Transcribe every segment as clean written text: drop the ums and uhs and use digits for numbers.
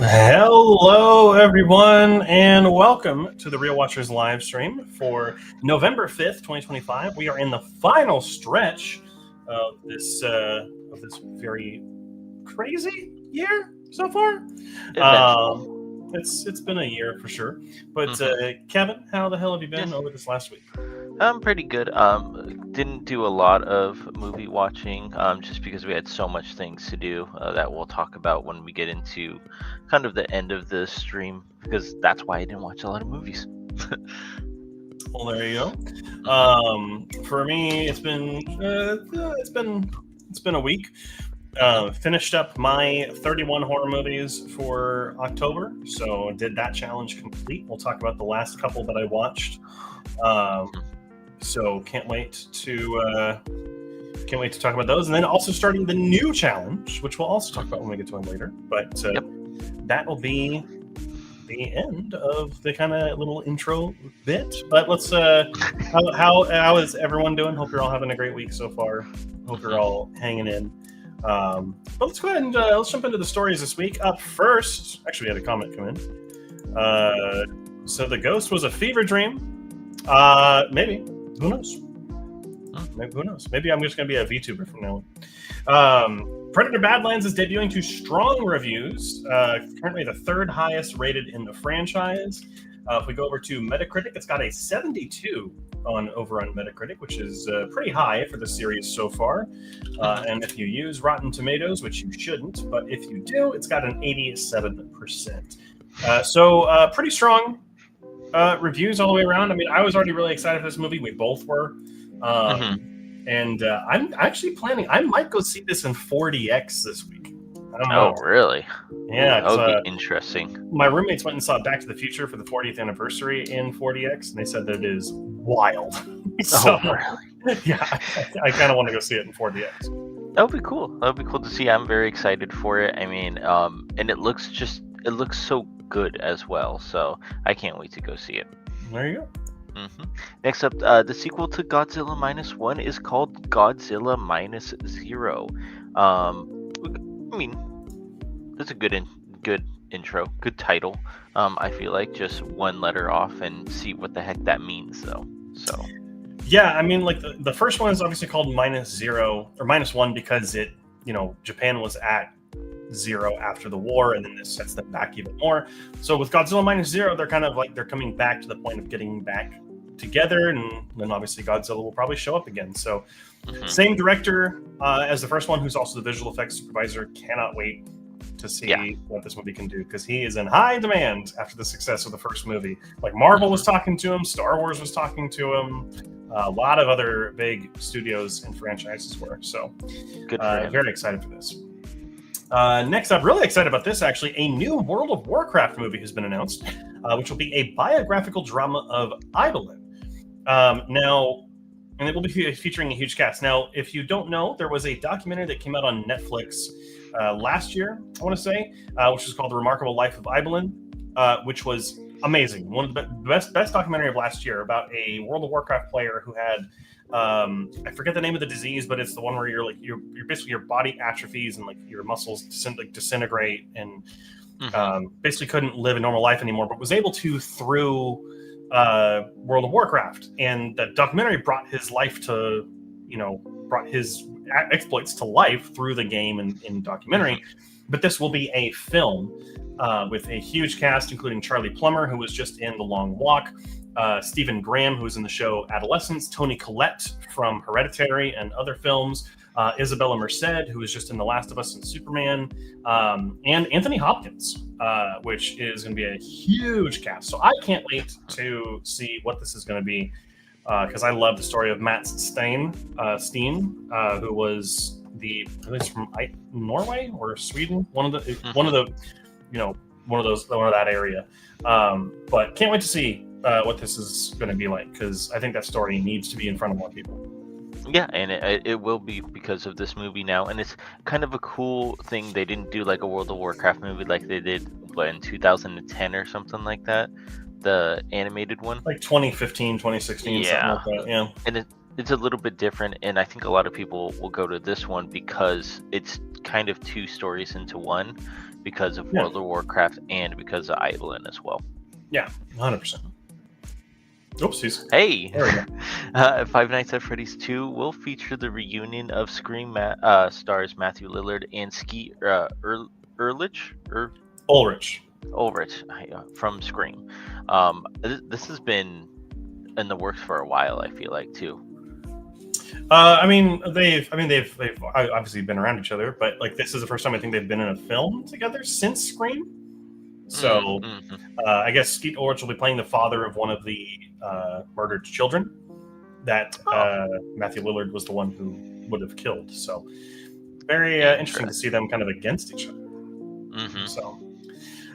Hello, everyone, and welcome to the Real Watchers live stream for November 5th, 2025. We are in the final stretch of this very crazy year so far. It's been a year for sure. But Kevin, how the hell have you been over this last week? I'm pretty good. Didn't do a lot of movie watching, just because we had so much things to do that we'll talk about when we get into kind of the end of the stream, because that's why I didn't watch a lot of movies. Well, there you go. For me, it's been a week. Finished up my 31 horror movies for October, so did that challenge complete. We'll talk about the last couple that I watched. So can't wait to talk about those, and then also starting the new challenge, which we'll also talk about when we get to them later. But that will be the end of the kind of little intro bit. But let's how is everyone doing? Hope you're all having a great week so far. Hope you're all hanging in. But let's go ahead and let's jump into the stories this week. Up first, actually, we had a comment come in. So the ghost was a fever dream. Maybe. Who knows? Maybe, who knows? Maybe I'm just going to be a VTuber from now on. Predator Badlands is debuting to strong reviews. Currently the third highest rated in the franchise. If we go over to Metacritic, it's got a 72 over on Metacritic, which is pretty high for the series so far. And if you use Rotten Tomatoes, which you shouldn't, but if you do, it's got an 87%. So pretty strong reviews all the way around. I mean, I was already really excited for this movie. We both were. And I'm actually planning, I might go see this in 4DX this week. I don't know. Oh, really? Yeah. That would be interesting. My roommates went and saw Back to the Future for the 40th anniversary in 4DX, and they said that it is wild. So, really? Yeah, I kind of want to go see it in 4DX. That would be cool. That would be cool to see. I'm very excited for it. I mean, and it looks so good as well. So I can't wait to go see it. There you go. Next up, the sequel to Godzilla -1 is called Godzilla -0. I mean, that's a good intro, good title. I feel like just one letter off and see what the heck that means, though. So yeah, I mean, like the first one is obviously called -0 or -1 because it, Japan was at 0 after the war, and then this sets them back even more. So with Godzilla -0, they're kind of like they're coming back to the point of getting back together, and then obviously Godzilla will probably show up again. So same director as the first one, who's also the visual effects supervisor. Cannot wait to see what this movie can do, because he is in high demand after the success of the first movie. Like Marvel was talking to him, Star Wars was talking to him, a lot of other big studios and franchises were. So good for him. Very excited for this. Next up, really excited about this actually. A new World of Warcraft movie has been announced, which will be a biographical drama of Ibelin. Now, and it will be featuring a huge cast. Now, if you don't know, there was a documentary that came out on Netflix last year, I want to say, which was called The Remarkable Life of Ibelin, which was amazing. One of the best documentary of last year about a World of Warcraft player who had I forget the name of the disease, but it's the one where you're basically your body atrophies and like your muscles disintegrate and basically couldn't live a normal life anymore, but was able to through World of Warcraft. And the documentary brought his life to, brought his exploits to life through the game and in documentary. But this will be a film with a huge cast, including Charlie Plummer, who was just in The Long Walk, Stephen Graham, who was in the show Adolescence, Toni Collette from Hereditary and other films, Isabella Merced, who was just in The Last of Us and Superman, and Anthony Hopkins, which is going to be a huge cast. So I can't wait to see what this is going to be, because I love the story of Matt Steen, who was from Norway or Sweden, one of the one of that area. But can't wait to see what this is going to be like, because I think that story needs to be in front of more people. Yeah, and it will be because of this movie now, and it's kind of a cool thing. They didn't do like a World of Warcraft movie like they did, but in 2010 or something like that, the animated one. Like 2015, 2016, something like that. Yeah, and it's a little bit different, and I think a lot of people will go to this one because it's kind of two stories into one, because of World of Warcraft and because of Eidolon as well. Yeah, 100%. Oopsies. Hey, there we go. Five Nights at Freddy's 2 will feature the reunion of Scream stars Matthew Lillard and Skeet Ulrich from Scream. This has been in the works for a while, I feel like, too. They've obviously been around each other, but like this is the first time I think they've been in a film together since Scream. So I guess Skeet Ulrich will be playing the father of one of the murdered children that Matthew Lillard was the one who would have killed. So very interesting to see them kind of against each other. So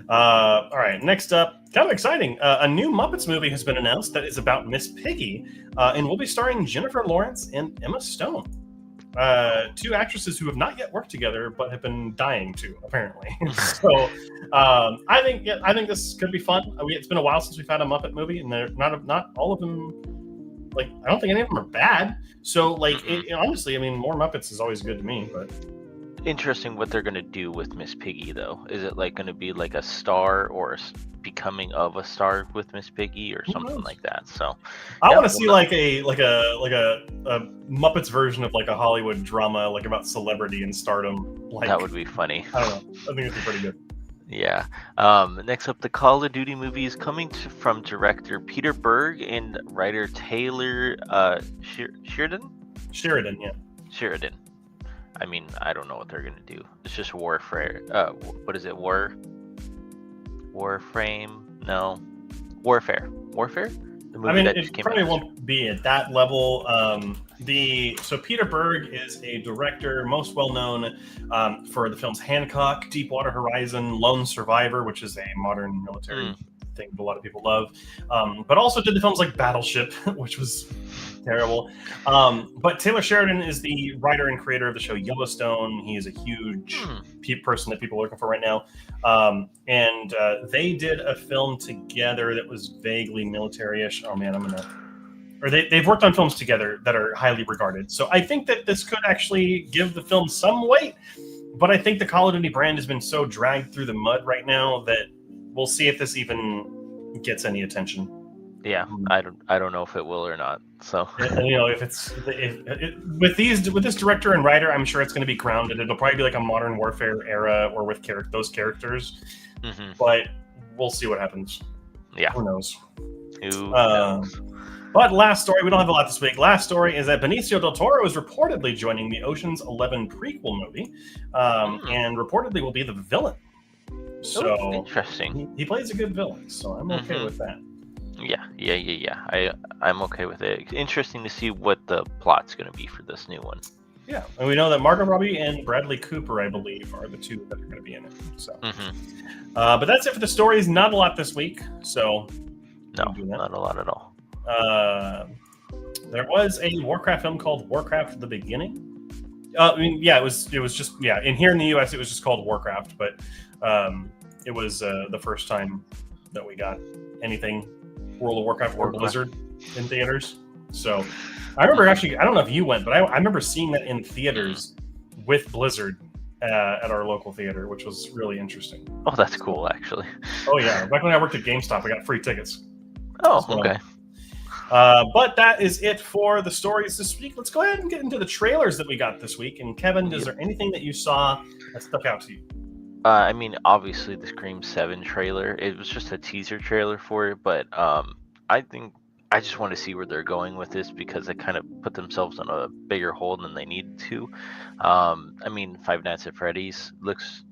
all right, next up, kind of exciting. A new Muppets movie has been announced that is about Miss Piggy, and will be starring Jennifer Lawrence and Emma Stone. Two actresses who have not yet worked together but have been dying to, apparently. So I think this could be fun. It's been a while since we've had a Muppet movie, and they're not all of them. Like, I don't think any of them are bad. So like honestly, I mean, more Muppets is always good to me. But interesting what they're gonna do with Miss Piggy, though. Is it like gonna be like a star or becoming of a star with Miss Piggy or something like that? So I want to see like a Muppets version of like a Hollywood drama, like about celebrity and stardom. Like, that would be funny. I don't know. I think it'd be pretty good. Yeah. Next up, the Call of Duty movie is coming from director Peter Berg and writer Taylor Sheridan. Sheridan. I mean, I don't know what they're gonna do. It's just Warfare. What is it? Warframe? No, Warfare. The movie it probably won't be at that level. So Peter Berg is a director, most well known for the films Hancock, Deepwater Horizon, Lone Survivor, which is a modern military thing that a lot of people love, but also did the films like Battleship, which was terrible. But Taylor Sheridan is the writer and creator of the show Yellowstone. He is a huge person that people are looking for right now. And they did a film together that was vaguely military-ish. Oh man, they've worked on films together that are highly regarded. So I think that this could actually give the film some weight, but I think the Call of Duty brand has been so dragged through the mud right now that we'll see if this even gets any attention. Yeah, I don't know if it will or not. So with this director and writer, I'm sure it's going to be grounded. It'll probably be like a Modern Warfare era or with those characters. But we'll see what happens. Yeah, who knows? Who knows? But last story, we don't have a lot this week. Last story is that Benicio del Toro is reportedly joining the Ocean's 11 prequel movie, and reportedly will be the villain. So interesting. He plays a good villain, so I'm okay with that. Yeah. I'm okay with it. Interesting to see what the plot's going to be for this new one. Yeah, and we know that Margot Robbie and Bradley Cooper, I believe, are the two that are going to be in it. So, but that's it for the stories. Not a lot this week, so no, not a lot at all. There was a Warcraft film called Warcraft: The Beginning. It was just in here in the U.S. it was just called Warcraft, but it was the first time that we got anything World of Warcraft or Blizzard in theaters. So I remember actually, I don't know if you went, but I remember seeing that in theaters with Blizzard at our local theater, which was really interesting. Oh, that's cool, actually. Oh yeah, back when I worked at GameStop, I got free tickets. Oh, so, okay. But that is it for the stories this week. Let's go ahead and get into the trailers that we got this week. And Kevin, is there anything that you saw that stuck out to you? I mean, obviously the Scream 7 trailer, it was just a teaser trailer for it, but I think I just want to see where they're going with this because they kind of put themselves on a bigger hole than they needed to. I mean, Five Nights at Freddy's looks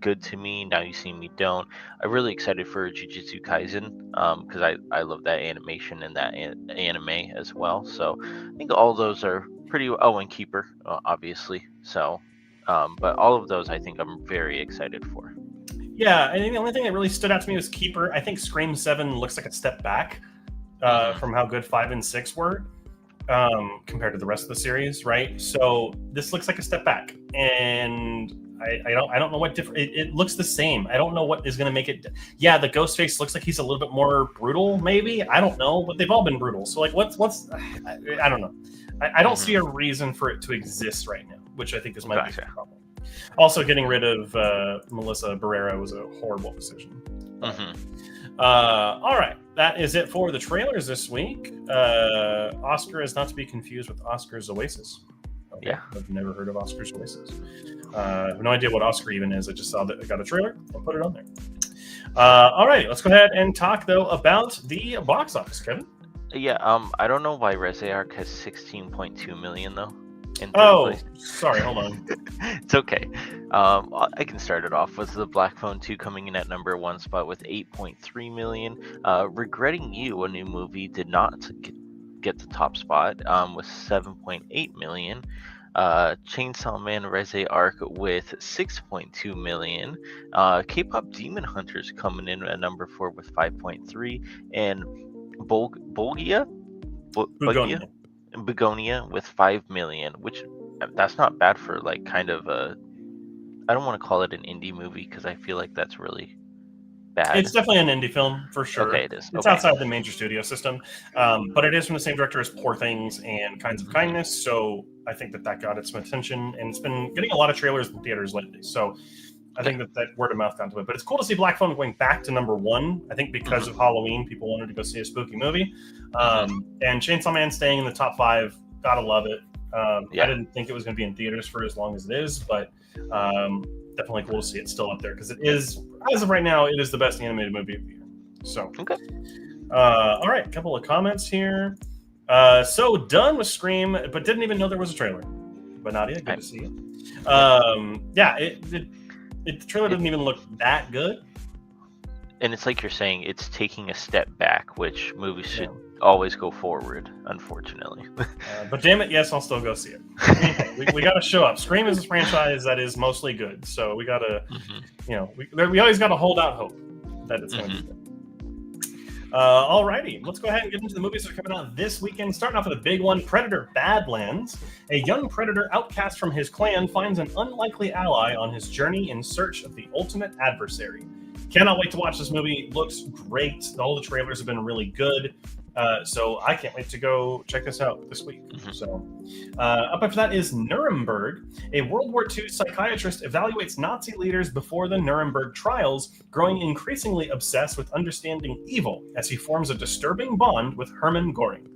good to me. Now You See Me Don't. I'm really excited for Jujutsu Kaisen because I love that animation and that anime as well. So I think all those are pretty. Oh, and Keeper, obviously. So. But all of those, I think I'm very excited for. Yeah, I think the only thing that really stood out to me was Keeper. I think Scream 7 looks like a step back from how good 5 and 6 were compared to the rest of the series, right? So this looks like a step back, and I don't know what different. It looks the same. I don't know what is going to make it. Yeah, the Ghostface looks like he's a little bit more brutal. Maybe I don't know, but they've all been brutal. So like, what's I don't know. I don't see a reason for it to exist right now, which I think is my biggest problem. Also, getting rid of Melissa Barrera was a horrible decision. All right, that is it for the trailers this week. Oscar is not to be confused with Oscar's Oasis. Okay. Yeah, I've never heard of Oscar's Oasis. I have no idea what Oscar even is. I just saw that I got a trailer. I'll put it on there. All right, let's go ahead and talk though about the box office, Kevin. Yeah, I don't know why Arc has 16.2 million though. Sorry, hold on. It's okay. I can start it off with the Black Phone 2 coming in at number 1 spot with 8.3 million. Regretting You, a new movie, did not get the top spot with 7.8 million. Chainsaw Man Arc with 6.2 million. K-pop Demon Hunters coming in at number 4 with 5.3, and Begonia with 5 million, which that's not bad for like kind of a. I don't want to call it an indie movie because I feel like that's really bad. It's definitely an indie film for sure. Okay, it is. It's outside the major studio system, but it is from the same director as Poor Things and Kinds of Kindness. So I think that got its attention, and it's been getting a lot of trailers in theaters lately. So I think that word of mouth got to it. But it's cool to see Black Phone going back to number 1. I think because of Halloween, people wanted to go see a spooky movie. And Chainsaw Man staying in the top 5, gotta love it. I didn't think it was going to be in theaters for as long as it is, but definitely cool to see it still up there because it is, as of right now, it is the best animated movie of the year. So, all right, a couple of comments here. So done with Scream, but didn't even know there was a trailer. But Nadia, good to see you. The trailer doesn't even look that good. And it's like you're saying, it's taking a step back, which movies should always go forward, unfortunately. But damn it, yes, I'll still go see it. We got to show up. Scream is a franchise that is mostly good, so we got to, we always got to hold out hope that it's going to be good. Alrighty, let's go ahead and get into the movies that are coming out this weekend. Starting off with a big one, Predator Badlands. A young predator outcast from his clan finds an unlikely ally on his journey in search of the ultimate adversary. Cannot wait to watch this movie. Looks great. All the trailers have been really good. So I can't wait to go check this out this week. So up after that is Nuremberg. A World War II psychiatrist evaluates Nazi leaders before the Nuremberg trials, growing increasingly obsessed with understanding evil as he forms a disturbing bond with Hermann Göring,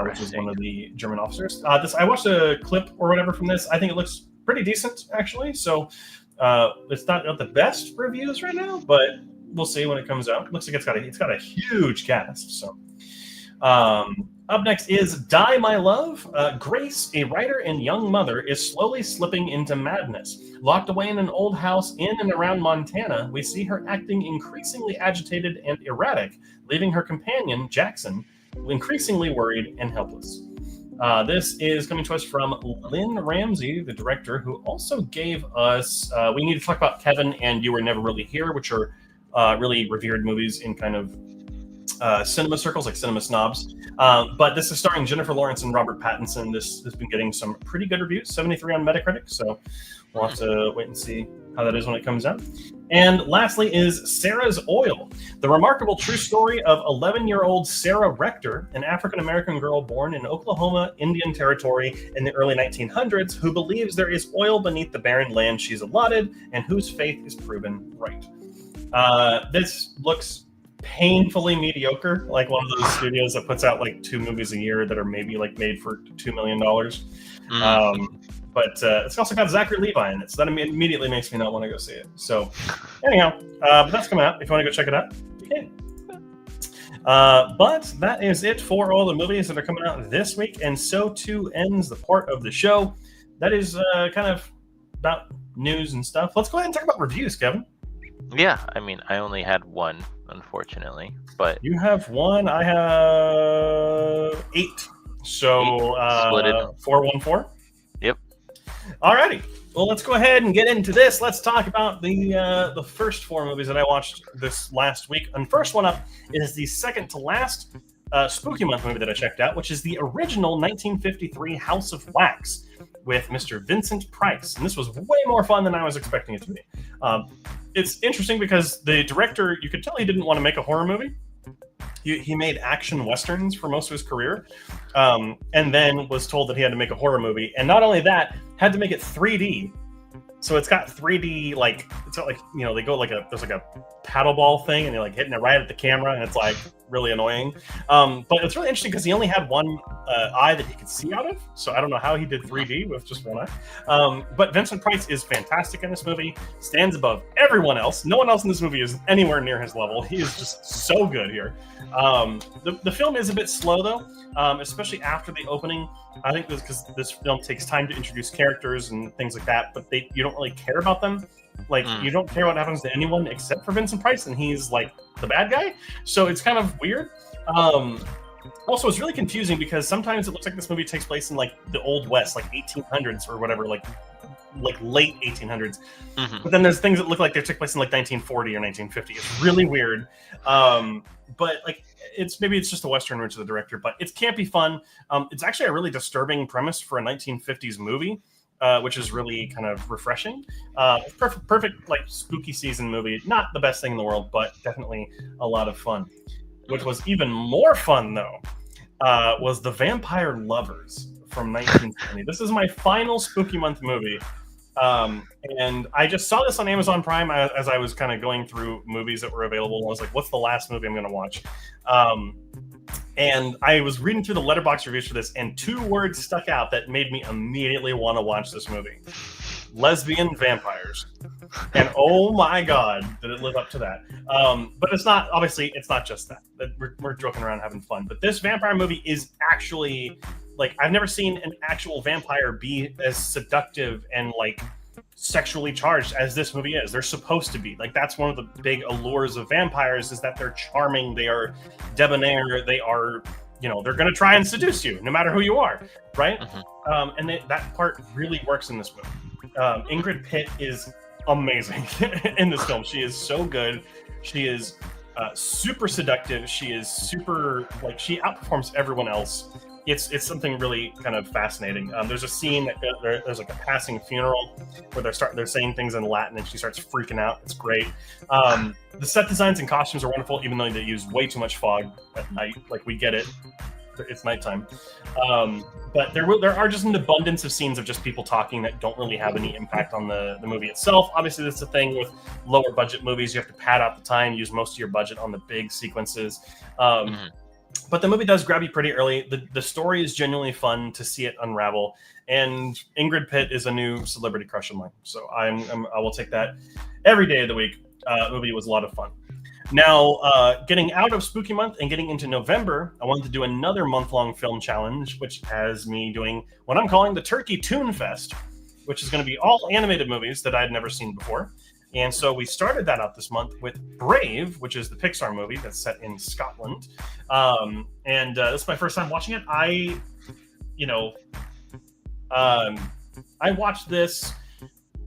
which is one of the German officers. I watched a clip or whatever from this. I think it looks pretty decent, actually. So it's not the best reviews right now, but we'll see when it comes out. Looks like it's got a huge cast. So up next is Die My Love. Grace, a writer and young mother, is slowly slipping into madness. Locked away in an old house in and around Montana, we see her acting increasingly agitated and erratic, leaving her companion, Jackson, increasingly worried and helpless. This is coming to us from Lynn Ramsey, the director, who also gave us We Need to Talk About Kevin and You Were Never Really Here, which are really revered movies in kind of cinema circles, like cinema snobs. But this is starring Jennifer Lawrence and Robert Pattinson. This has been getting some pretty good reviews, 73 on Metacritic, so we'll have to wait and see how that is when it comes out. And lastly is Sarah's Oil, the remarkable true story of 11-year-old Sarah Rector, an African-American girl born in Oklahoma Indian Territory in the early 1900s, who believes there is oil beneath the barren land she's allotted and whose faith is proven right. This looks painfully mediocre, like one of those studios that puts out like 2 movies a year that are maybe like made for $2 million. But it's also got Zachary Levi in it, so that immediately makes me not want to go see it. So anyhow, but that's coming out. If you want to go check it out, you can. But that is it for all the movies that are coming out this week, and so too ends the part of the show that is kind of about news and stuff. Let's go ahead and talk about reviews, Kevin. Yeah, I mean, I only had one, unfortunately, but you have one. I have 8. So 4-1-4. Yep. Alrighty. Well, let's go ahead and get into this. Let's talk about the first 4 movies that I watched this last week. And first one up is the second to last Spooky Month movie that I checked out, which is the original 1953 House of Wax with Mr. Vincent Price. And this was way more fun than I was expecting it to be. It's interesting because the director, you could tell he didn't want to make a horror movie. He made action westerns for most of his career, and then was told that he had to make a horror movie. And not only that, had to make it 3D. So it's got 3D, like, it's got, like, you know, they go like there's like a paddle ball thing, and they're like hitting it right at the camera, and it's like really annoying. But it's really interesting because he only had one eye that he could see out of. So I don't know how he did 3D with just one eye. But Vincent Price is fantastic in this movie, stands above everyone else. No one else in this movie is anywhere near his level. He is just so good here. The film is a bit slow though, especially after the opening. I think because this film takes time to introduce characters and things like that, but you don't really care about them. Like, you don't care what happens to anyone except for Vincent Price, and he's like the bad guy. So it's kind of weird. Also, it's really confusing because sometimes it looks like this movie takes place in like the Old West, like 1800s or whatever, like late 1800s. But then there's things that look like they took place in like 1940 or 1950. It's really weird. But like, maybe it's just a Western reach of the director, but it can't be fun. It's actually a really disturbing premise for a 1950s movie, which is really kind of refreshing. Perfect like spooky season movie. Not the best thing in the world, but definitely a lot of fun. Which was even more fun though, was The Vampire Lovers from 1970. This is my final Spooky Month movie. And I just saw this on Amazon Prime as I was kind of going through movies that were available. I was like, what's the last movie I'm going to watch? And I was reading through the Letterboxd reviews for this, and 2 words stuck out that made me immediately want to watch this movie. Lesbian vampires. And oh my God, did it live up to that. But it's not, obviously, it's not just that. We're joking around having fun. But this vampire movie is actually, like, I've never seen an actual vampire be as seductive and, like, sexually charged as this movie is. They're supposed to be. Like, that's one of the big allures of vampires, is that they're charming, they are debonair, they are, you know, they're going to try and seduce you, no matter who you are, right? And that part really works in this movie. Ingrid Pitt is amazing in this film. She is so good. She is super seductive. She is super, like, she outperforms everyone else. It's something really kind of fascinating. There's a scene that there's like a passing funeral where they're saying things in Latin, and she starts freaking out. It's great. The set designs and costumes are wonderful, even though they use way too much fog at night. Like, we get it. It's nighttime. But there are just an abundance of scenes of just people talking that don't really have any impact on the movie itself. Obviously, that's the thing with lower budget movies. You have to pad out the time, use most of your budget on the big sequences. But the movie does grab you pretty early. The story is genuinely fun to see it unravel. And Ingrid Pitt is a new celebrity crush of mine. So I will take that every day of the week. The movie was a lot of fun. Now, getting out of Spooky Month and getting into November, I wanted to do another month-long film challenge, which has me doing what I'm calling the Turkey Toon Fest, which is going to be all animated movies that I'd never seen before. And so we started that out this month with Brave, which is the Pixar movie that's set in Scotland. This is my first time watching it. I watched this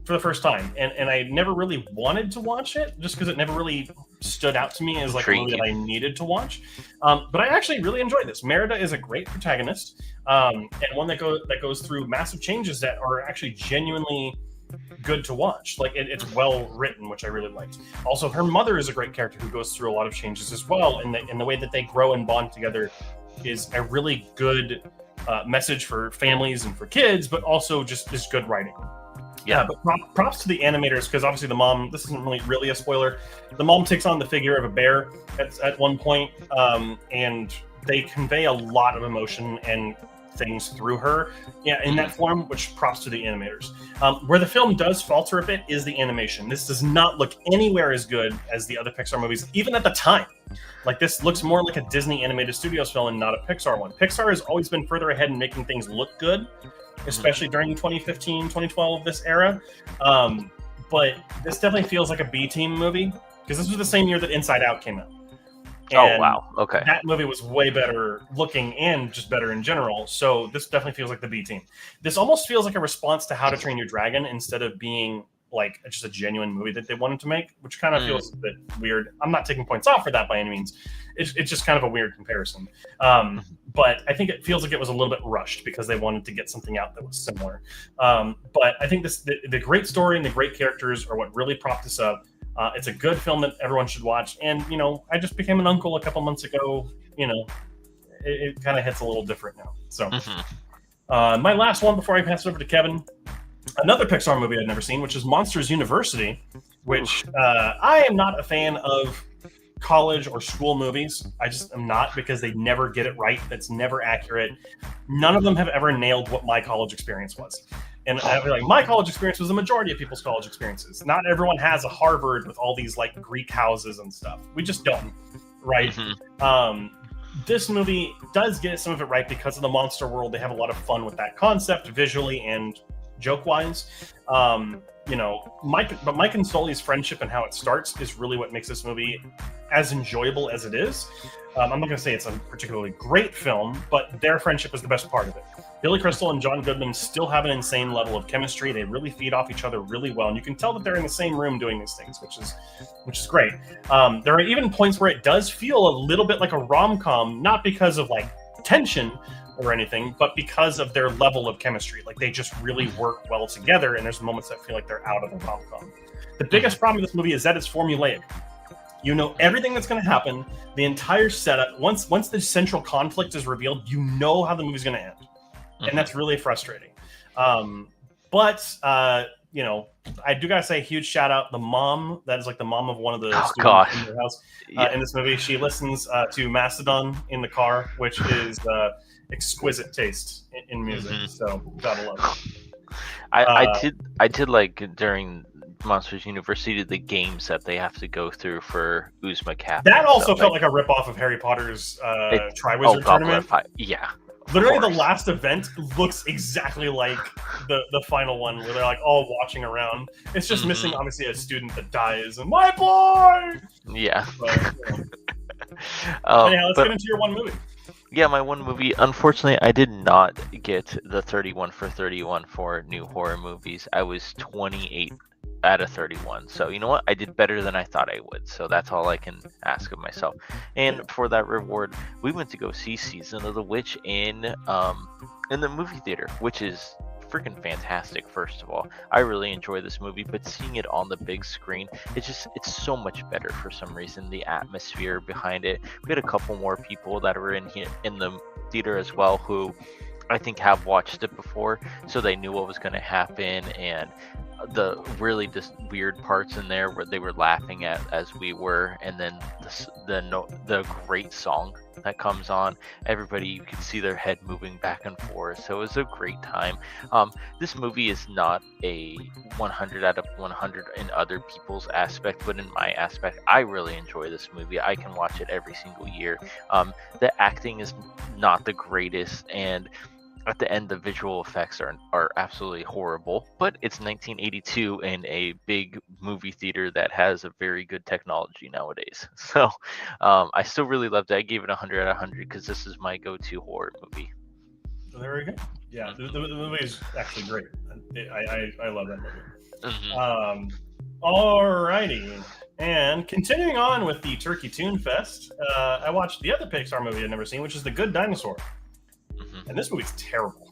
for the first time, and I never really wanted to watch it just because it never really stood out to me as like a movie that I needed to watch. But I actually really enjoyed this. Merida is a great protagonist, and one that goes through massive changes that are actually genuinely good to watch. Like, it's well written, which I really liked. Also, her mother is a great character who goes through a lot of changes as well, and the way that they grow and bond together is a really good message for families and for kids, but also just is good writing. Yeah, but props to the animators, because obviously the mom, this isn't really a spoiler, the mom takes on the figure of a bear at one point, and they convey a lot of emotion and things through her in that form, which props to the animators. Where the film does falter a bit is the animation. This does not look anywhere as good as the other Pixar movies, even at the time. Like, this looks more like a Disney Animated Studios film and not a Pixar one. Pixar has always been further ahead in making things look good, especially during 2015, 2012, this era. But this definitely feels like a B-team movie, because this was the same year that Inside Out came out. Oh wow. Okay. that movie was way better looking and just better in general. So this definitely feels like the B team. This almost feels like a response to How to Train Your Dragon instead of being like just a genuine movie that they wanted to make, which kind of feels a bit weird. I'm not taking points off for that by any means. It's just kind of a weird comparison. But I think it feels like it was a little bit rushed because they wanted to get something out that was similar. But I think the great story and the great characters are what really propped this up. It's a good film that everyone should watch. And, I just became an uncle a couple months ago. It kind of hits a little different now. So my last one before I pass it over to Kevin, another Pixar movie I'd never seen, which is Monsters University, which I am not a fan of college or school movies. I just am not, because they never get it right. That's never accurate. None of them have ever nailed what my college experience was. And I feel like my college experience was the majority of people's college experiences. Not everyone has a Harvard with all these like Greek houses and stuff. We just don't, right? This movie does get some of it right because of the monster world. They have a lot of fun with that concept visually and joke-wise. Mike and Sully's friendship and how it starts is really what makes this movie as enjoyable as it is. I'm not going to say it's a particularly great film, but their friendship is the best part of it. Billy Crystal and John Goodman still have an insane level of chemistry. They really feed off each other really well, and you can tell that they're in the same room doing these things, which is great. There are even points where it does feel a little bit like a rom-com, not because of like tension or anything, but because of their level of chemistry. Like they just really work well together, and there's moments that feel like they're out of a rom-com. The biggest problem with this movie is that it's formulaic. You know everything that's going to happen, the entire setup. Once the central conflict is revealed, you know how the movie's going to end. And that's really frustrating. But I do gotta say, huge shout out the mom. That is like the mom of one of the students in their house in this movie. She listens to Mastodon in the car, which is exquisite taste in music. So gotta love it. I did like during Monsters University the games that they have to go through for Uzma Cap. That also felt like a ripoff of Harry Potter's Triwizard Tournament. Yeah. Literally, the last event looks exactly like the final one, where they're like all watching around. It's just missing, obviously, a student that dies. And my boy. Yeah. But, anyhow, let's get into your one movie. Yeah, my one movie. Unfortunately, I did not get the 31 for 31 for new horror movies. I was 28 out of 31. So you know what? I did better than I thought I would. So that's all I can ask of myself. And for that reward, we went to go see Season of the Witch in the movie theater, which is freaking fantastic. First of all, I really enjoy this movie, but seeing it on the big screen, it's so much better for some reason. The atmosphere behind it. We had a couple more people that were in the theater as well who I think have watched it before, so they knew what was going to happen, and the really just weird parts in there where they were laughing at as we were, and then the great song that comes on, everybody, you could see their head moving back and forth. So it was a great time. This movie is not a 100 out of 100 in other people's aspect, but in my aspect, I really enjoy this movie. I can watch it every single year. The acting is not the greatest, and at the end, the visual effects are absolutely horrible, but it's 1982 in a big movie theater that has a very good technology nowadays. So I still really loved it. I gave it 100 out of 100 because this is my go-to horror movie. So there we go. Yeah, the movie is actually great. I love that movie. Alrighty. And continuing on with the Turkey Toon Fest, I watched the other Pixar movie I'd never seen, which is The Good Dinosaur. And this movie's terrible.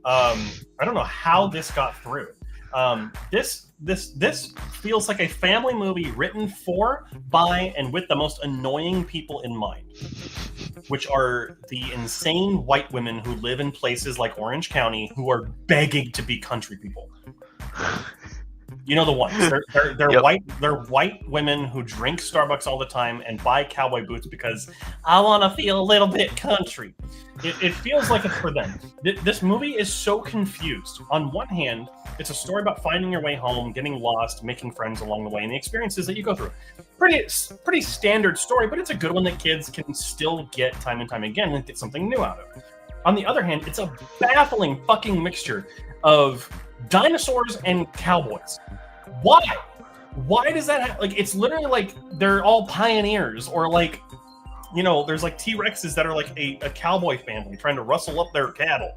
I don't know how this got through. This feels like a family movie written for, by, and with the most annoying people in mind, which are the insane white women who live in places like Orange County who are begging to be country people. You know the ones. They're Yep. white. They're white women who drink Starbucks all the time and buy cowboy boots because I want to feel a little bit country. It feels like it's for them. This movie is so confused. On one hand, it's a story about finding your way home, getting lost, making friends along the way, and the experiences that you go through. Pretty standard story, but it's a good one that kids can still get time and time again and get something new out of. On the other hand, it's a baffling fucking mixture of dinosaurs and cowboys. Why does that happen? Like, it's literally like they're all pioneers, or like there's like T-Rexes that are like a cowboy family trying to rustle up their cattle.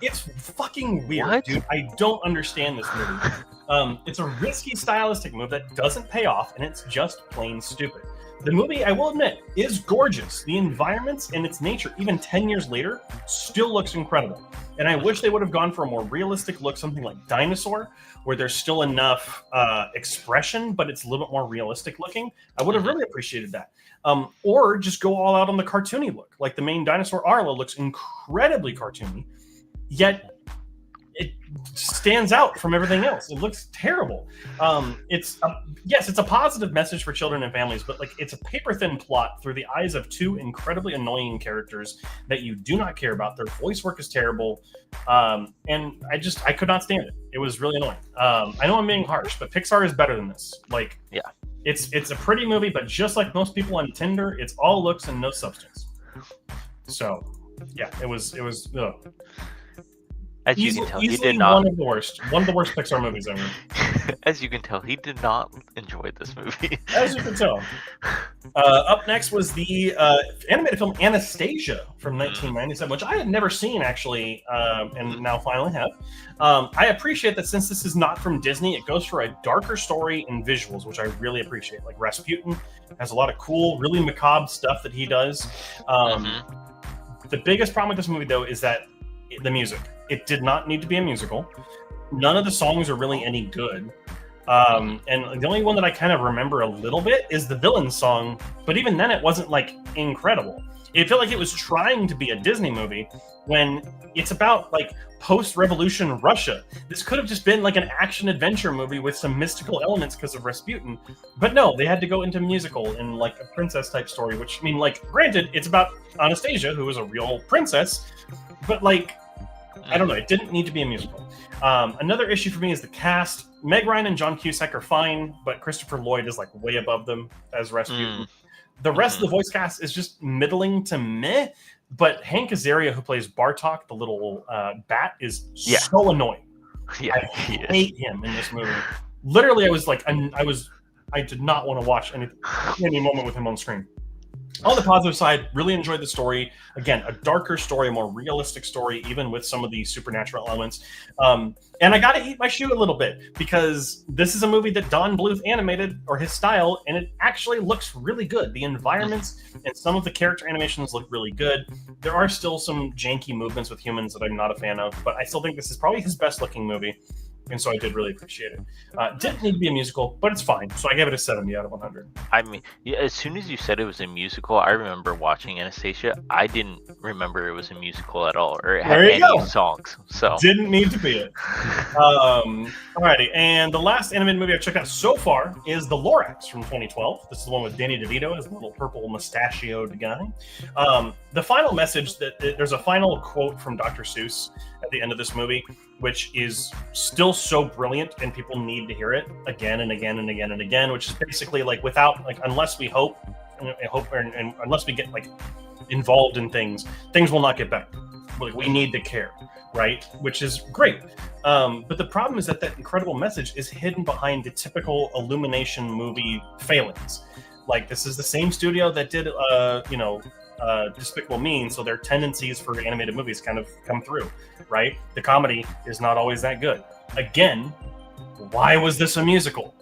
It's fucking weird, What? dude. I don't understand this movie. It's a risky stylistic move that doesn't pay off, and it's just plain stupid. The movie, I will admit, is gorgeous. The environments and its nature, even 10 years later, still looks incredible. And I wish they would have gone for a more realistic look, something like Dinosaur, where there's still enough expression, but it's a little bit more realistic looking. I would have really appreciated that. Or just go all out on the cartoony look. Like the main dinosaur, Arlo, looks incredibly cartoony, yet it stands out from everything else. It looks terrible. It's a positive message for children and families, but like it's a paper thin plot through the eyes of two incredibly annoying characters that you do not care about. Their voice work is terrible, and I could not stand it. It was really annoying. I know I'm being harsh, but Pixar is better than this. Like, Yeah. it's a pretty movie, but just like most people on Tinder, it's all looks and no substance. So, yeah, it was. Ugh. As you can tell, he Easily did not. one of the worst Pixar movies ever. As you can tell, he did not enjoy this movie. As you can tell. Up next was the animated film Anastasia from 1997, which I had never seen actually, and now finally have. I appreciate that since this is not from Disney, it goes for a darker story and visuals, which I really appreciate. Like Rasputin has a lot of cool, really macabre stuff that he does. The biggest problem with this movie, though, is that the music. It did not need to be a musical. None of the songs are really any good. And the only one that I kind of remember a little bit is the villain song, but even then it wasn't like incredible. It felt like it was trying to be a Disney movie when it's about like post-revolution Russia. This could have just been like an action-adventure movie with some mystical elements because of Rasputin. But no, they had to go into musical and like a princess-type story, which, I mean, like, granted, it's about Anastasia, who is a real princess, but like, I don't know, it didn't need to be a musical. Another issue for me is the cast. Meg Ryan and John Cusack are fine, but Christopher Lloyd is like way above them as Rasputin. The rest of the voice cast is just middling to meh, but Hank Azaria, who plays Bartok, the little bat, is so annoying. Yeah, I hate him in this movie. Literally, I was like, I did not want to watch any moment with him on screen. On the positive side, really enjoyed the story. Again, a darker story, a more realistic story, even with some of the supernatural elements. And I got to eat my shoe a little bit because this is a movie that Don Bluth animated, or his style, and it actually looks really good. The environments and some of the character animations look really good. There are still some janky movements with humans that I'm not a fan of, but I still think this is probably his best looking movie. And so I did really appreciate it. Didn't need to be a musical, but it's fine. So I gave it a 70 out of 100. I mean, yeah, as soon as you said it was a musical, I remember watching Anastasia. I didn't remember it was a musical at all, or it had any songs. So didn't need to be it. Alrighty, and the last animated movie I've checked out so far is The Lorax from 2012. This is the one with Danny DeVito as the little purple mustachioed guy. The final message, there's a final quote from Dr. Seuss at the end of this movie, which is still so brilliant, and people need to hear it again and again and again and again, which is basically like, unless we hope and unless we get like involved in things will not get better. Like, we need to care, right? Which is great. But the problem is that incredible message is hidden behind the typical Illumination movie failings. Like, this is the same studio that did, Despicable Me, so their tendencies for animated movies kind of come through, right? The comedy is not always that good. Again, why was this a musical?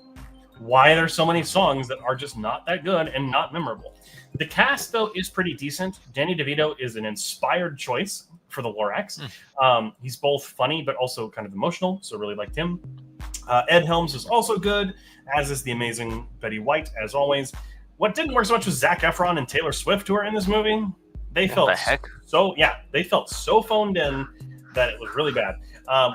Why are there so many songs that are just not that good and not memorable? The cast, though, is pretty decent. Danny DeVito is an inspired choice for the Lorax. He's both funny but also kind of emotional, so really liked him. Ed Helms is also good, as is the amazing Betty White, as always. What didn't work so much was Zac Efron and Taylor Swift, who are in this movie. They felt so phoned in that it was really bad.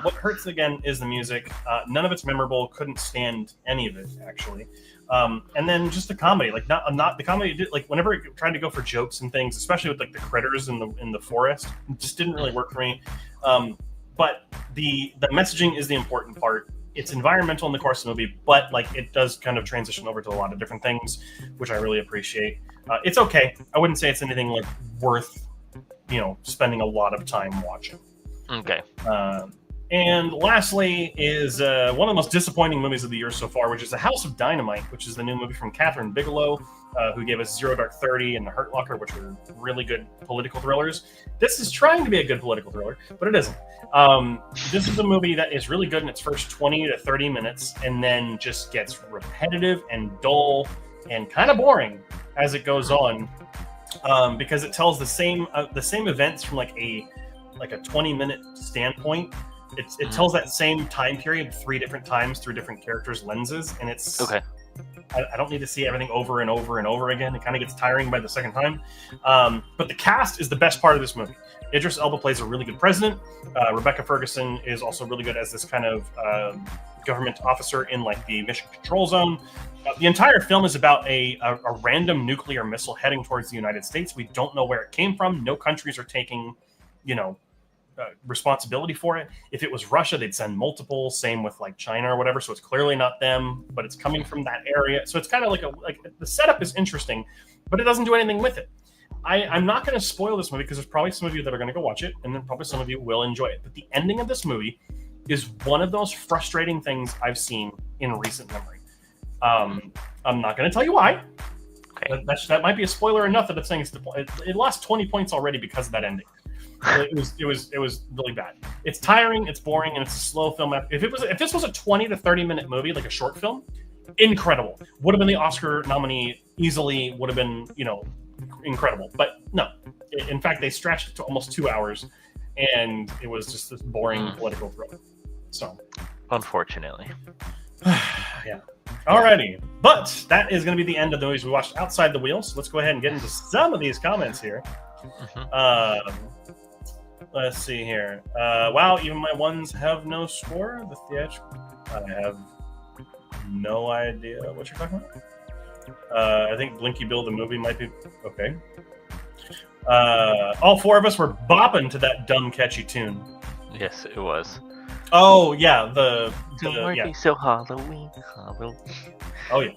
What hurts again is the music. None of it's memorable. Couldn't stand any of it, actually. And then just the comedy, like not the comedy. Like, whenever it tried to go for jokes and things, especially with like the critters in the forest, it just didn't really work for me. But the messaging is the important part. It's environmental in the course of the movie, but like, it does kind of transition over to a lot of different things, which I really appreciate. It's okay. I wouldn't say it's anything like worth, spending a lot of time watching. Okay. And lastly is one of the most disappointing movies of the year so far, which is The House of Dynamite, which is the new movie from Catherine Bigelow, who gave us Zero Dark 30 and The Hurt Locker, which were really good political thrillers. This is trying to be a good political thriller, but it isn't. This is a movie that is really good in its first 20 to 30 minutes and then just gets repetitive and dull and kind of boring as it goes on, because it tells the same events from like a 20-minute standpoint. It tells that same time period 3 different times through different characters' lenses, and it's Okay. I don't need to see everything over and over and over again. It kind of gets tiring by the second time. But the cast is the best part of this movie. Idris Elba plays a really good president. Rebecca Ferguson is also really good as this kind of government officer in like the mission control zone. The entire film is about a random nuclear missile heading towards the United States. We don't know where it came from. No countries are taking, responsibility for it. If it was Russia, they'd send multiple. Same with like China or whatever. So it's clearly not them, but it's coming from that area. So it's kind of like the setup is interesting, but it doesn't do anything with it. I'm not going to spoil this movie because there's probably some of you that are going to go watch it, and then probably some of you will enjoy it. But the ending of this movie is one of those frustrating things I've seen in recent memory. I'm not going to tell you why. Okay. That might be a spoiler enough that it's saying it lost 20 points already because of that ending. It was really bad. It's tiring, it's boring, and it's a slow film. If this was a 20 to 30 minute movie, like a short film, incredible. Would have been the Oscar nominee easily. Would have been incredible. But no, in fact, they stretched it to almost 2 hours, and it was just this boring political thriller. So, unfortunately, yeah. Alrighty, but that is going to be the end of the movies we watched outside the wheel. So let's go ahead and get into some of these comments here. Let's see here. Wow, even my ones have no score. The theatrical. I have no idea what you're talking about. I think Blinky Bill the movie might be okay. All 4 of us were bopping to that dumb catchy tune. Yes, it was. Oh yeah, the yeah. So Halloween. Oh yeah,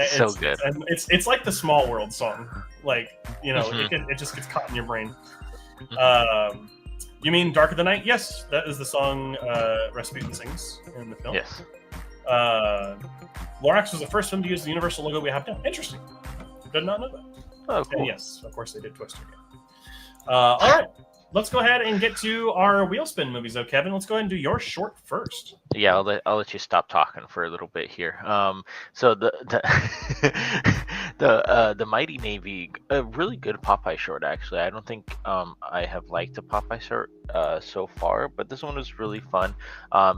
so good. It's like the Small World song. Like it just gets caught in your brain. You mean Dark of the Night? Yes, that is the song Rasputin sings in the film. Yes. Lorax was the first film to use the Universal logo we have now. Interesting. Did not know that. Oh, cool. And yes, of course they did Twister again. All right. Let's go ahead and get to our wheel spin movies, though, Kevin. Let's go ahead and do your short first. Yeah, I'll let you stop talking for a little bit here. So the the Mighty Navy, a really good Popeye short actually. I don't think I have liked a Popeye short so far, but this one was really fun.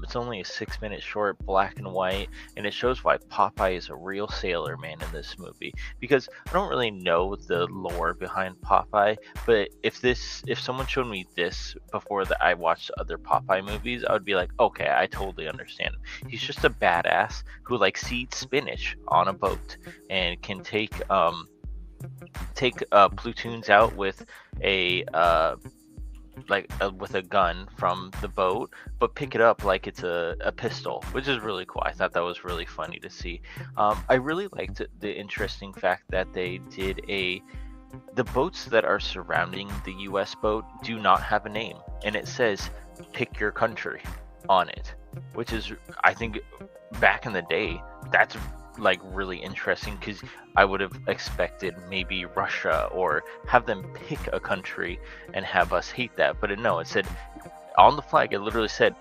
It's only a 6-minute short, black and white, and it shows why Popeye is a real sailor man in this movie. Because I don't really know the lore behind Popeye, but if someone showed me this before that I watched other Popeye movies, I would be like, okay, I totally understand him. He's just a badass who likes to eat spinach on a boat and can take platoons out with with a gun from the boat, but pick it up like it's a pistol, which is really cool. I thought that was really funny to see. I really liked the interesting fact that they did the boats that are surrounding the US boat do not have a name, and it says pick your country on it, which is, I think, back in the day, that's like really interesting, because I would have expected maybe Russia or have them pick a country and have us hate that, but no, it said on the flag, it literally said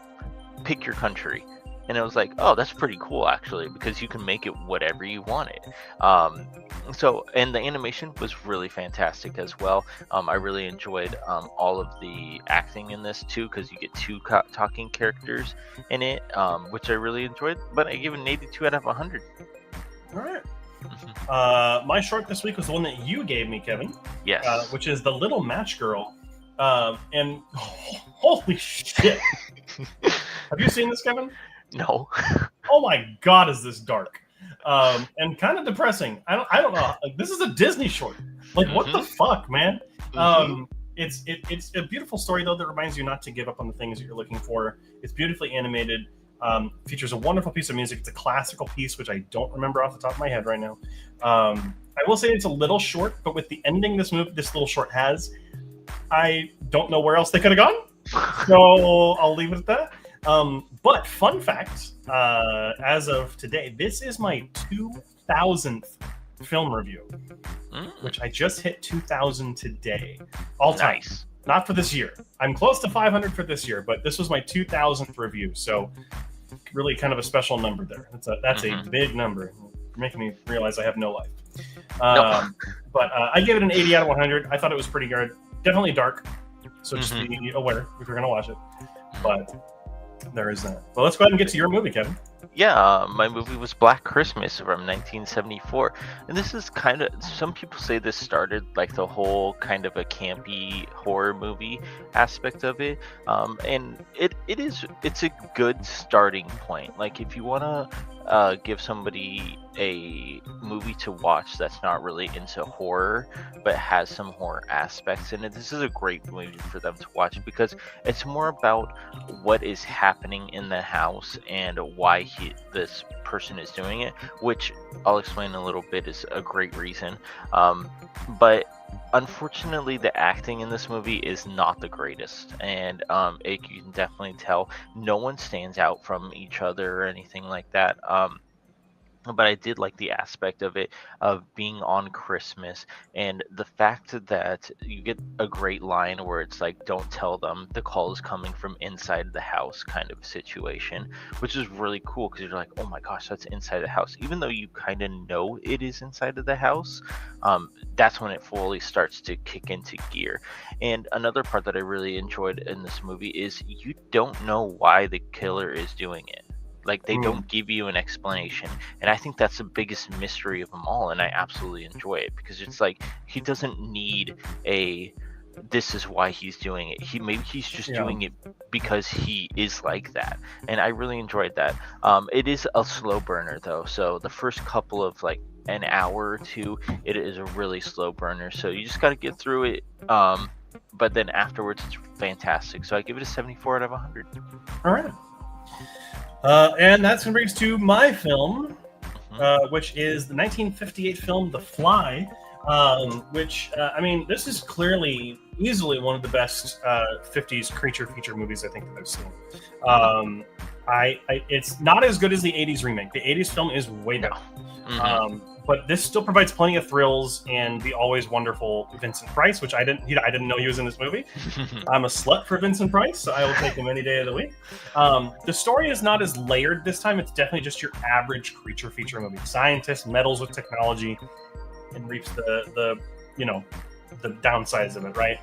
pick your country. And it was like, oh, that's pretty cool actually, because you can make it whatever you want it. And the animation was really fantastic as well. I really enjoyed all of the acting in this too, because you get 2 talking characters in it, which I really enjoyed. But I give it an 82 out of 100. All right. My short this week was the one that you gave me, Kevin. Yes. Which is The Little Match Girl. And holy shit. Have you seen this, Kevin? No. Oh my God, is this dark? And kind of depressing. I don't know. Like, this is a Disney short. Like, what the fuck, man? It's a beautiful story though that reminds you not to give up on the things that you're looking for. It's beautifully animated. Features a wonderful piece of music. It's a classical piece, which I don't remember off the top of my head right now. I will say it's a little short, but with the ending this little short has, I don't know where else they could have gone. So I'll leave it at that. But fun fact, as of today, this is my 2000th film review, which I just hit 2000 today, all time. Nice. Not for this year. I'm close to 500 for this year, but this was my 2000th review, so really kind of a special number there. That's a big number. You're making me realize I have no life. But I gave it an 80 out of 100. I thought it was pretty good. Definitely dark, so just be aware if you're going to watch it. But there is that. Well, let's go ahead and get to your movie, Kevin. Yeah, my movie was Black Christmas from 1974. And this is kind of, some people say this started like the whole kind of a campy horror movie aspect of it. And it's a good starting point. Like if you want to give somebody a movie to watch that's not really into horror but has some horror aspects in it, this is a great movie for them to watch because it's more about what is happening in the house and why this person is doing it, which I'll explain in a little bit is a great reason. But unfortunately, the acting in this movie is not the greatest, and you can definitely tell no one stands out from each other or anything like that. But I did like the aspect of it of being on Christmas and the fact that you get a great line where it's like, don't tell them the call is coming from inside the house kind of situation, which is really cool because you're like, oh my gosh, that's inside the house. Even though you kind of know it is inside of the house, that's when it fully starts to kick into gear. And another part that I really enjoyed in this movie is you don't know why the killer is doing it. Like they don't give you an explanation, and I think that's the biggest mystery of them all, and I absolutely enjoy it because it's like he doesn't need this is why he's doing it. He's just doing it because he is like that, and I really enjoyed that. It is a slow burner though, so the first couple of like an hour or two, it is a really slow burner, so you just got to get through it. But then afterwards, it's fantastic. So I give it a 74 out of 100. All right. And that's going to bring us to my film, which is the 1958 film The Fly, which, I mean, this is clearly easily one of the best 50s creature feature movies I think that I've seen. It's not as good as the 80s remake. The 80s film is way better. But this still provides plenty of thrills and the always wonderful Vincent Price, which I didn't know he was in this movie. I'm a slut for Vincent Price, so I will take him any day of the week. The story is not as layered this time. It's definitely just your average creature feature movie. Scientist meddles with technology and reaps the downsides of it, right?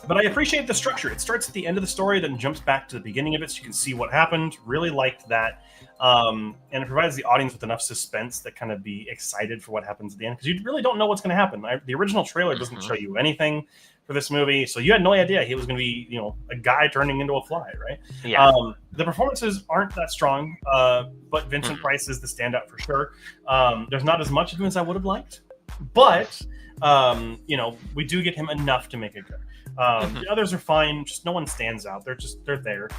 But I appreciate the structure. It starts at the end of the story, then jumps back to the beginning of it so you can see what happened. Really liked that. And it provides the audience with enough suspense that kind of be excited for what happens at the end because you really don't know what's going to happen. The original trailer doesn't show you anything for this movie, so you had no idea he was going to be, a guy turning into a fly, right? Yeah. The performances aren't that strong, but Vincent Price is the standout for sure. There's not as much of him as I would have liked, but we do get him enough to make it good. The others are fine, just no one stands out. They're there.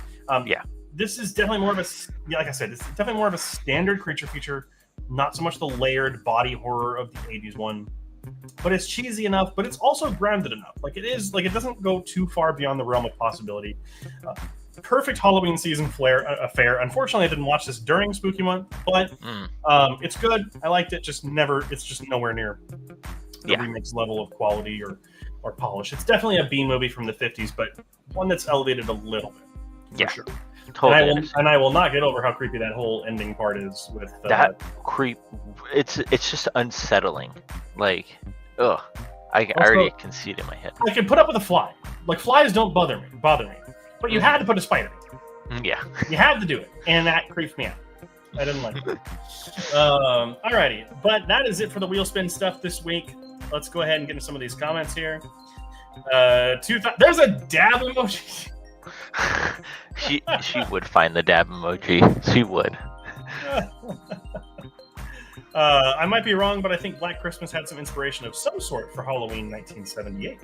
This is definitely more of like I said, it's definitely more of a standard creature feature, not so much the layered body horror of the 80s one. But it's cheesy enough, but it's also grounded enough. Like it doesn't go too far beyond the realm of possibility. Perfect Halloween season affair. Unfortunately, I didn't watch this during Spooky Month, but it's good. I liked it. It's just nowhere near the remake's level of quality or polish. It's definitely a B movie from the 50s, but one that's elevated a little bit. For sure. Totally. And I will not get over how creepy that whole ending part is with that creep. It's just unsettling. Like, ugh. I already can see it in my head. I can put up with a fly. Like flies don't bother me. But you had to put a spider. Yeah. You had to do it, and that creeped me out. I didn't like it. Alrighty, but that is it for the wheel spin stuff this week. Let's go ahead and get into some of these comments here. There's a dab emoji. she would find the dab emoji. She would. I might be wrong, but I think Black Christmas had some inspiration of some sort for Halloween 1978.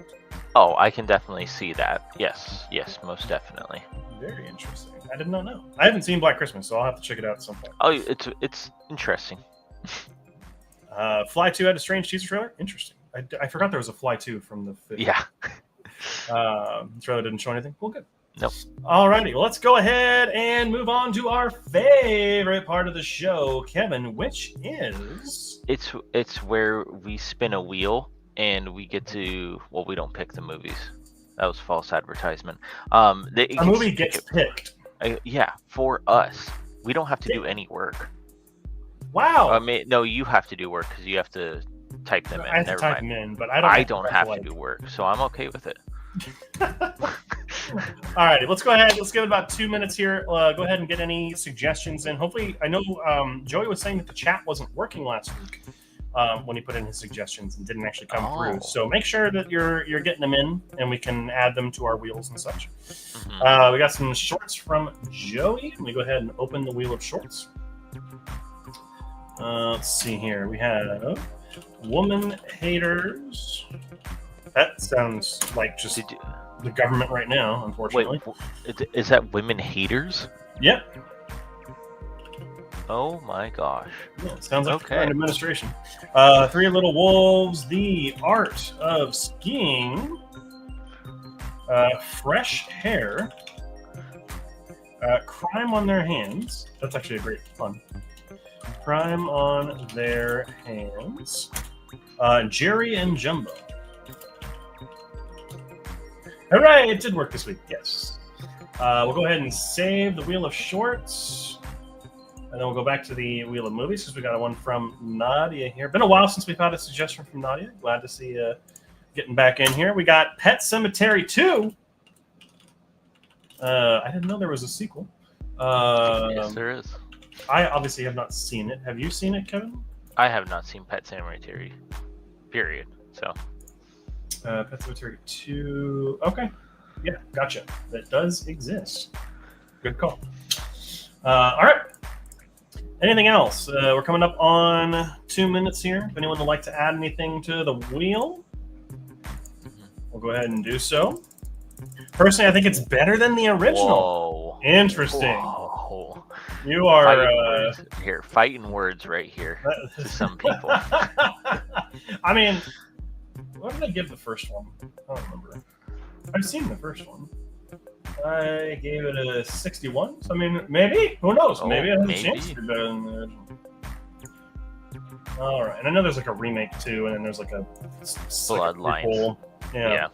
Oh, I can definitely see that. Yes, most definitely. Very interesting. I did not know. I haven't seen Black Christmas, so I'll have to check it out at some point. Oh, it's interesting. Fly 2 had a strange teaser trailer. Interesting. I forgot there was a Fly 2 from the 50s. Yeah. The trailer didn't show anything. Well, good. Nope. Alrighty, well, let's go ahead and move on to our favorite part of the show, Kevin, which is It's where we spin a wheel and we get to. Well, we don't pick the movies. That was false advertisement. a movie gets picked. Yeah, for us. We don't have to do any work. Wow. I mean, no, you have to do work because you have to type them in. I have to Never type mind. them in, but I don't have to do work, so I'm okay with it. Alrighty, let's go ahead. Let's give it about 2 minutes here. Go ahead and get any suggestions in. Hopefully, I know Joey was saying that the chat wasn't working last week when he put in his suggestions and didn't actually come through. So make sure that you're getting them in, and we can add them to our wheels and such. Mm-hmm. We got some shorts from Joey. Let me go ahead and open the wheel of shorts. Let's see here. We have woman haters. That sounds like just the government right now, unfortunately. Wait, is that women haters? Yep. Oh my gosh. Yeah, sounds like Okay. current administration. Three Little Wolves, The Art of Skiing, Fresh Hair, Crime on Their Hands. That's actually a great fun. Crime on Their Hands. Jerry and Jumbo. All right, it did work this week, yes. We'll go ahead and save the Wheel of Shorts. And then we'll go back to the Wheel of Movies because we got one from Nadia here. Been a while since we've had a suggestion from Nadia. Glad to see you getting back in here. We got Pet Sematary 2. I didn't know there was a sequel. Yes, there is. I obviously have not seen it. Have you seen it, Kevin? I have not seen Pet Sematary, period. So. Pet Sematary 2. Okay. Yeah, gotcha. That does exist. Good call. All right. Anything else? We're coming up on 2 minutes here. If anyone would like to add anything to the wheel, we'll go ahead and do so. Personally, I think it's better than the original. Whoa. Interesting. Whoa. You are fighting words right here to some people. I mean, what did I give the first one? I don't remember. I've seen the first one. I gave it a 61. So, I mean, maybe. Who knows? Maybe I have a chance to be better than the original. All right. And I know there's like a remake too, and then there's like a Bloodlines. Yeah.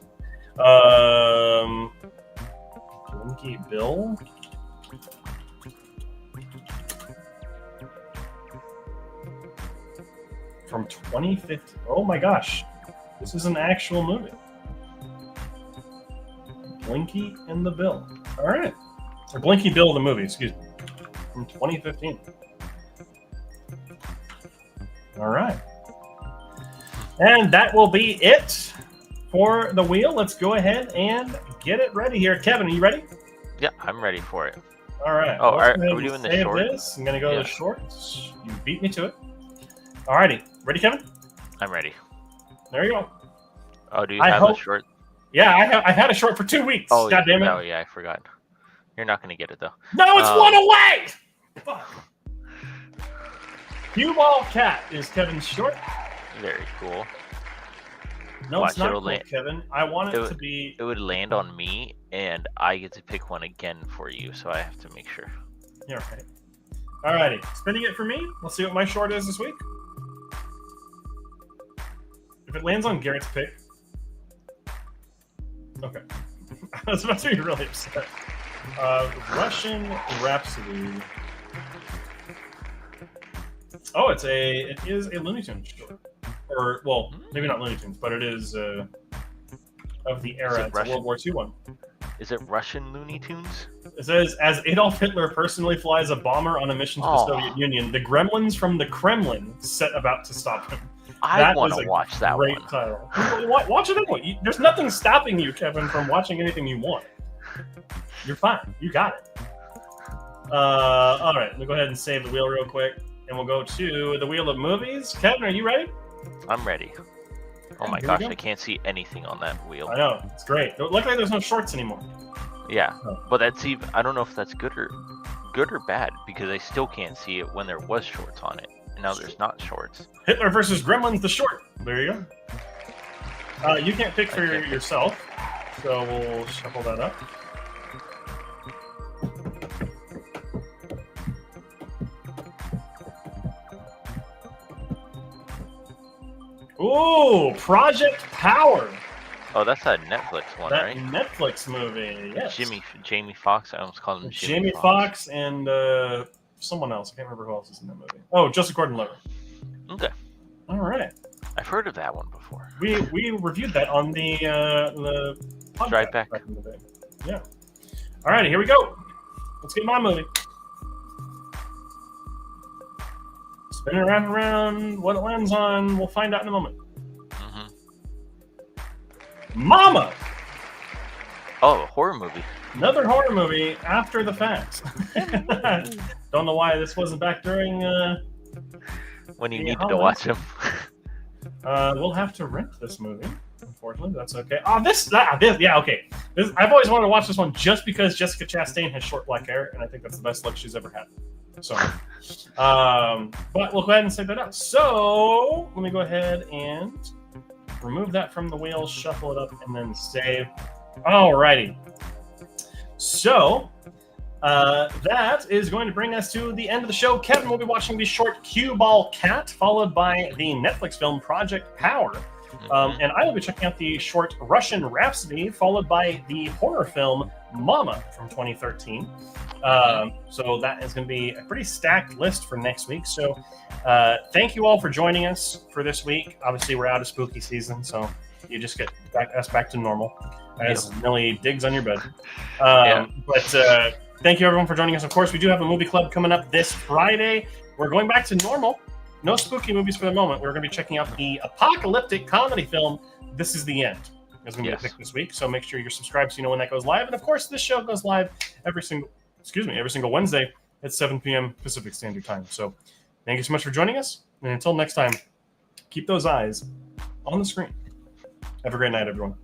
Blinky Bill. From 2015. Oh my gosh. This is an actual movie. Blinky and the Bill. All right. Or Blinky Bill the movie, excuse me. From 2015. All right. And that will be it for the wheel. Let's go ahead and get it ready here. Kevin, are you ready? Yeah, I'm ready for it. All right. Oh, are we doing the short? I'm going to go to the shorts. You beat me to it. All righty. Ready, Kevin? I'm ready. There you go. Oh, do you have a short? Yeah, I've had a short for 2 weeks. Oh, God damn it. Oh, yeah, I forgot. You're not going to get it, though. No, it's one away! Fuck. Cue Ball Cat is Kevin's short. Very cool. No, it's not cool, Kevin. I want it to be... It would land on me, and I get to pick one again for you, so I have to make sure. Yeah, right. Alrighty. Spinning it for me. Let's see what my short is this week. If it lands on Garrett's pick... Okay. I was about to be really upset. Russian Rhapsody. Oh, it is a Looney Tunes short. Or, well, maybe not Looney Tunes, but it is of the era. It's a World War II one. Is it Russian Looney Tunes? It says, as Adolf Hitler personally flies a bomber on a mission to the Soviet Union, the gremlins from the Kremlin set about to stop him. I want to watch that one. Great title. Watch it anyway. There's nothing stopping you, Kevin, from watching anything you want. You're fine. You got it. All right. Let me go ahead and save the wheel real quick, and we'll go to the Wheel of Movies. Kevin, are you ready? I'm ready. Oh my gosh, I can't see anything on that wheel. I know. It's great. Luckily, there's no shorts anymore. Yeah, but that's even. I don't know if that's good or bad because I still can't see it when there was shorts on it. And now there's not shorts. Hitler versus Gremlins, the short. There you go. You can't pick for yourself, so we'll shuffle that up. Ooh, Project Power. Oh, that's a Netflix one, That right? Netflix movie. Yes. Jamie Foxx. I almost called him Jamie Foxx and someone else. I can't remember who else is in that movie. Oh, Joseph Gordon-Levitt. Okay. All right. I've heard of that one before. We reviewed that on the podcast Drive back. in the day. Yeah. All right, here we go. Let's get my movie. Spinning around. What it lands on, we'll find out in a moment. Mm-hmm. Mama. Oh, a horror movie. Another horror movie after the fact. Don't know why this wasn't back during. When you needed to watch them. We'll have to rent this movie. Unfortunately, that's okay. Oh, this, yeah, okay. I've always wanted to watch this one just because Jessica Chastain has short black hair, and I think that's the best look she's ever had. So, but we'll go ahead and set that up. So, let me go ahead and remove that from the wheel, shuffle it up, and then save. Alrighty. So, that is going to bring us to the end of the show. Kevin will be watching the short Cue Ball Cat, followed by the Netflix film Project Power. And I will be checking out the short Russian Rhapsody, followed by the horror film Mama from 2013. So that is going to be a pretty stacked list for next week. So thank you all for joining us for this week. Obviously, we're out of spooky season, so you just get us back to normal as Millie digs on your bed. But thank you, everyone, for joining us. Of course, we do have a movie club coming up this Friday. We're going back to normal. No spooky movies for the moment. We're going to be checking out the apocalyptic comedy film, This Is the End. It's going to be a pick this week, so make sure you're subscribed so you know when that goes live. And, of course, this show goes live every single Wednesday at 7 p.m. Pacific Standard Time. So thank you so much for joining us. And until next time, keep those eyes on the screen. Have a great night, everyone.